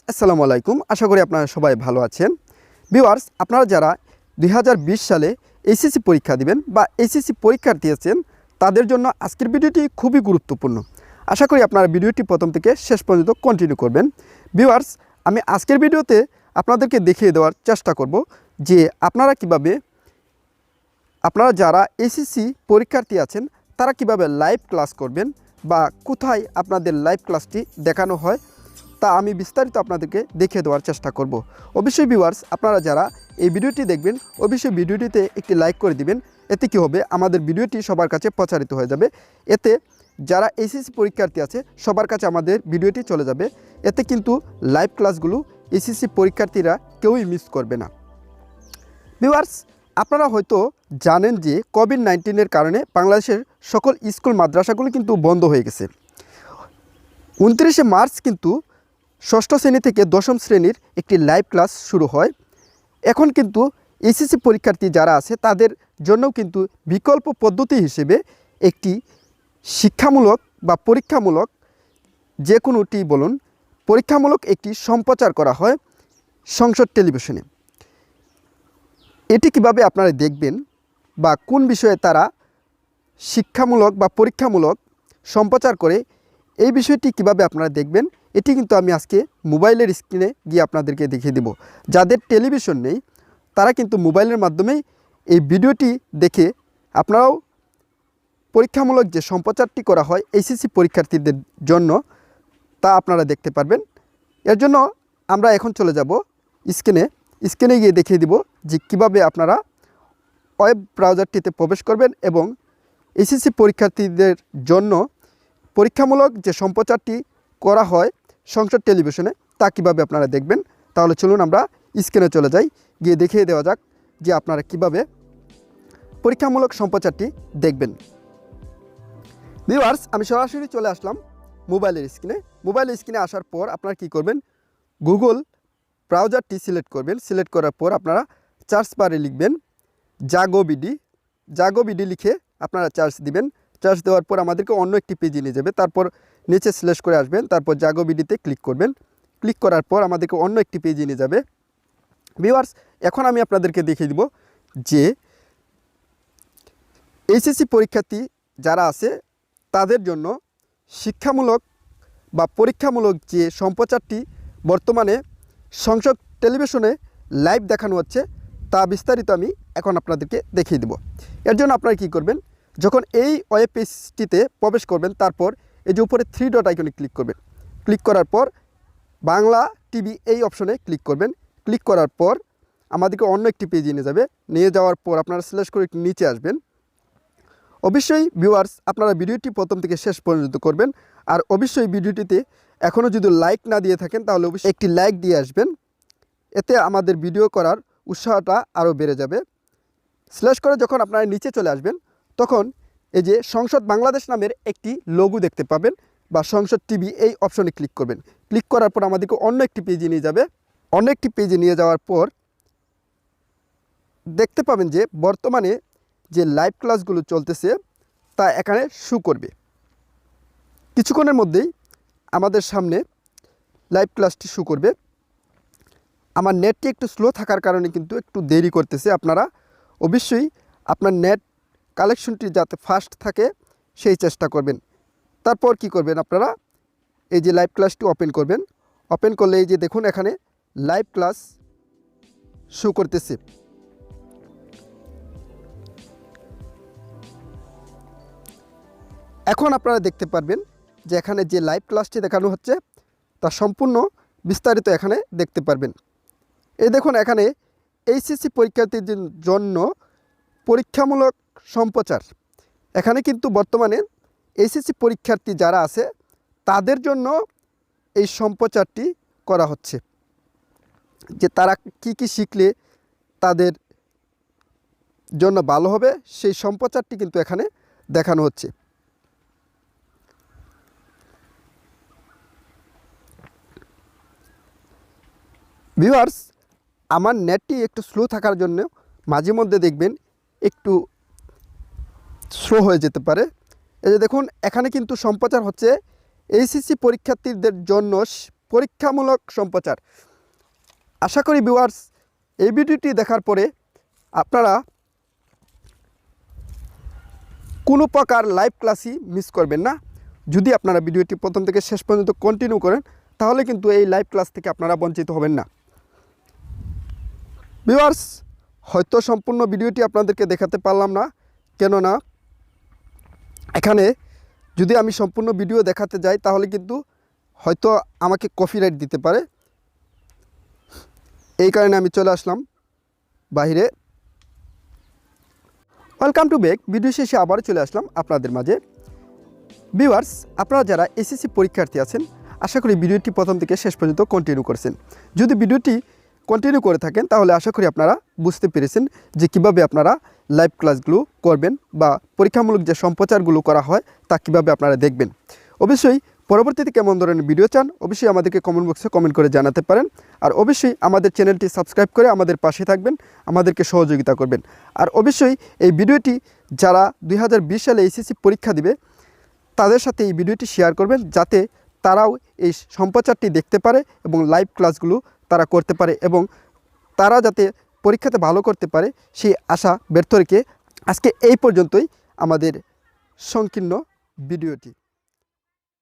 আসসালামু আলাইকুম। আশা করি আপনারা সবাই ভালো আছেন। ভিউয়ার্স, আপনারা যারা 2020 সালে এইচএসসি পরীক্ষা দিবেন বা এইচএসসি পরীক্ষার্থী আছেন তাদের জন্য আজকের ভিডিওটি খুবই গুরুত্বপূর্ণ। আশা করি আপনারা ভিডিওটি প্রথম থেকে শেষ পর্যন্ত কন্টিনিউ করবেন। ভিউয়ার্স, আমি আজকের ভিডিওতে আপনাদেরকে দেখিয়ে দেওয়ার চেষ্টা করব যে আপনারা যারা এইচএসসি পরীক্ষার্থী আছেন তারা কিভাবে লাইভ ক্লাস করবেন বা কোথায় আপনাদের লাইভ ক্লাসটি দেখানো হয় তা আমি বিস্তারিত আপনাদেরকে দেখিয়ে দেওয়ার চেষ্টা করব। অবশ্যই ভিউয়ার্স, আপনারা যারা এই ভিডিওটি দেখবেন অবশ্যই ভিডিওটিতে একটি লাইক করে দিবেন। এতে কি হবে, আমাদের ভিডিওটি সবার কাছে প্রচারিত হয়ে যাবে। এতে যারা এইচএসসি পরীক্ষার্থী আছে সবার কাছে আমাদের ভিডিওটি চলে যাবে। এতে কিন্তু লাইভ ক্লাসগুলো এইচএসসি পরীক্ষার্থীরা কেউই মিস করবে না। ভিউয়ার্স, আপনারা হয়তো জানেন যে কোভিড-19 কারণে বাংলাদেশের সকল স্কুল মাদ্রাসাগুলো কিন্তু বন্ধ হয়ে গেছে। 29শে মার্চ কিন্তু ষষ্ঠ শ্রেণী থেকে দশম শ্রেণীর একটি লাইভ ক্লাস শুরু হয়। এখন কিন্তু এইচএসসি পরীক্ষার্থী যারা আছে তাদের জন্যও কিন্তু বিকল্প পদ্ধতি হিসেবে একটি শিক্ষামূলক বা পরীক্ষামূলক যে কোনোটি বলুন, পরীক্ষামূলক একটি সম্প্রচার করা হয় সংসদ টেলিভিশনে। এটি কিভাবে আপনারা দেখবেন বা কোন বিষয়ে তারা শিক্ষামূলক বা পরীক্ষামূলক সম্প্রচার করে এই বিষয়টি কিভাবে আপনারা দেখবেন এটি কিন্তু আমি আজকে মোবাইলের স্ক্রিনে গিয়ে আপনাদেরকে দেখিয়ে দেব। যাদের টেলিভিশন নেই তারা কিন্তু মোবাইলের মাধ্যমেই এই ভিডিওটি দেখে আপনারাও পরীক্ষামূলক যে সম্প্রচারটি করা হয় এইচএসসি পরীক্ষার্থীদের জন্য তা আপনারা দেখতে পারবেন। এর জন্য আমরা এখন চলে যাব স্ক্রিনে গিয়ে দেখিয়ে দিব যে কিভাবে আপনারা ওয়েব ব্রাউজারটিতে প্রবেশ করবেন এবং এইচএসসি পরীক্ষার্থীদের জন্য পরীক্ষামূলক যে সম্প্রচারটি করা হয় সংসদ টেলিভিশনে তা কীভাবে আপনারা দেখবেন। তাহলে চলুন আমরা স্ক্রিনে চলে যাই, গিয়ে দেখিয়ে দেওয়া যাক যে আপনারা কিভাবে পরীক্ষামূলক সম্প্রচারটি দেখবেন। ভিউয়ার্স, আমি সরাসরি চলে আসলাম মোবাইলের স্ক্রিনে আসার পর আপনারা কি করবেন, গুগল ব্রাউজারটি সিলেক্ট করবেন। সিলেক্ট করার পর আপনারা সার্চ বারে লিখবেন জাগো বিডি লিখে আপনারা সার্চ দিবেন। সার্চ দেওয়ার পর আমাদেরকে অন্য একটি পেজে নিয়ে যাবে। তারপর নিচে স্ল্যাশ করে আসবেন, তারপর জাগো বিডিতে ক্লিক করবেন। ক্লিক করার পর আমাদেরকে অন্য একটি পেজে নিয়ে যাবে। ভিউয়ার্স, এখন আমি আপনাদেরকে দেখিয়ে দিব যে এইচএসসি পরীক্ষার্থী যারা আছে তাদের জন্য শিক্ষামূলক বা পরীক্ষামূলক যে সম্প্রচারটি বর্তমানে সংসদ টেলিভিশনে লাইভ দেখানো হচ্ছে তা বিস্তারিত আমি এখন আপনাদেরকে দেখিয়ে দেব। এর জন্য আপনারা কী করবেন, যখন এই ওয়েব পেজটিতে প্রবেশ করবেন তারপর এই যে উপরে 3 ডট আইকনে ক্লিক করবেন। ক্লিক করার পর বাংলা টিভি এই অপশনে ক্লিক করবেন। ক্লিক করার পর আমাদেরকে অন্য একটি পেজে নিয়ে যাওয়ার পর আপনারা স্ল্যাশ করে একটু নিচে আসবেন। অবশ্যই ভিউয়ার্স, আপনারা ভিডিওটি প্রথম থেকে শেষ পর্যন্ত করবেন। আর অবশ্যই ভিডিওটিতে এখনও যদি লাইক না দিয়ে থাকেন তাহলে অবশ্যই একটি লাইক দিয়ে আসবেন। এতে আমাদের ভিডিও করার উৎসাহটা আরও বেড়ে যাবে। স্ল্যাশ করে যখন আপনারা নিচে চলে আসবেন তখন এই যে সংসদ বাংলাদেশ নামের একটি লোগো দেখতে পাবেন বা সংসদ টিভি এই অপশনে ক্লিক করবেন। ক্লিক করার পর আমাদেরকে অন্য একটি পেজে নিয়ে যাবে। অন্য একটি পেজে নিয়ে যাওয়ার পর দেখতে পাবেন যে বর্তমানে যে লাইভ ক্লাসগুলো চলতেছে তা এখানে শো করবে। কিছুক্ষণের মধ্যেই আমাদের সামনে লাইভ ক্লাসটি শো করবে। আমার নেটটি একটু স্লো থাকার কারণে কিন্তু একটু দেরি করতেছে। আপনারা অবশ্যই আপনার নেট কালেকশনটি যাতে ফাস্ট থাকে সেই চেষ্টা করবেন। তারপর কি করবেন, আপনারা এই যে লাইভ ক্লাসটি ওপেন করবেন। ওপেন করলে এই যে দেখুন এখানে লাইভ ক্লাস শো করতেছে। এখন আপনারা দেখতে পারবেন যে এখানে যে লাইভ ক্লাসটি দেখানো হচ্ছে তা সম্পূর্ণ বিস্তারিত এখানে দেখতে পারবেন। এই দেখুন এখানে এইচএসসি পরীক্ষার্থীদের জন্য পরীক্ষামূলক সম্প্রচার। এখানে কিন্তু বর্তমানে এইচএসসি পরীক্ষার্থী যারা আছে তাদের জন্য এই সম্প্রচারটি করা হচ্ছে, যে তারা কি শিখলে তাদের জন্য ভালো হবে সেই সম্প্রচারটি কিন্তু এখানে দেখানো হচ্ছে। ভিউয়ার্স, আমার নেটটি একটু স্লো থাকার জন্য মাঝে মধ্যে দেখবেন একটু স্লো হয়ে যেতে পারে। এই যে দেখুন এখানে কিন্তু সম্প্রচার হচ্ছে এইচএসসি পরীক্ষার্থীদের জন্য পরীক্ষামূলক সম্প্রচার। আশা করি ভিউয়ার্স এই ভিডিওটি দেখার পরে আপনারা কোনো প্রকার লাইভ ক্লাসই মিস করবেন না। যদি আপনারা ভিডিওটি প্রথম থেকে শেষ পর্যন্ত কন্টিনিউ করেন তাহলে কিন্তু এই লাইভ ক্লাস থেকে আপনারা বঞ্চিত হবেন না। ভিউয়ার্স হয়তো সম্পূর্ণ ভিডিওটি আপনাদেরকে দেখাতে পারলাম না, কেননা এখানে যদি আমি সম্পূর্ণ ভিডিও দেখাতে যাই তাহলে কিন্তু হয়তো আমাকে কপিরাইট দিতে পারে। এই কারণে আমি চলে আসলাম বাইরে। Welcome to back. ভিডিও শেষে আবার চলে আসলাম আপনাদের মাঝে। ভিউয়ার্স আপনারা যারা এসএসসি পরীক্ষার্থী আছেন আশা করি ভিডিওটি প্রথম থেকে শেষ পর্যন্ত কন্টিনিউ করেছেন। যদি ভিডিওটি কন্টিনিউ করে থাকেন তাহলে আশা করি আপনারা বুঝতে পেরেছেন যে কিভাবে আপনারা লাইভ ক্লাসগুলো করবেন বা পরীক্ষামূলক যে সম্প্রচারগুলো করা হয় তা কিভাবে আপনারা দেখবেন। অবশ্যই পরবর্তীতে কেমন ধরনের ভিডিও চান অবশ্যই আমাদেরকে কমেন্ট বক্সে কমেন্ট করে জানাতে পারেন। আর অবশ্যই আমাদের চ্যানেলটি সাবস্ক্রাইব করে আমাদের পাশে থাকবেন, আমাদেরকে সহযোগিতা করবেন। আর অবশ্যই এই ভিডিওটি যারা 2020 সালে এইচএসসি পরীক্ষা দিবে তাদের সাথে এই ভিডিওটি শেয়ার করবেন, যাতে তারাও এই সম্প্রচারটি দেখতে পারে এবং লাইভ ক্লাসগুলো তারা করতে পারে এবং তারা যাতে পরীক্ষাতে ভালো করতে পারে সেই আশা ব্যর্থ রেখে আজকে এই পর্যন্তই আমাদের সংকীর্ণ ভিডিওটি।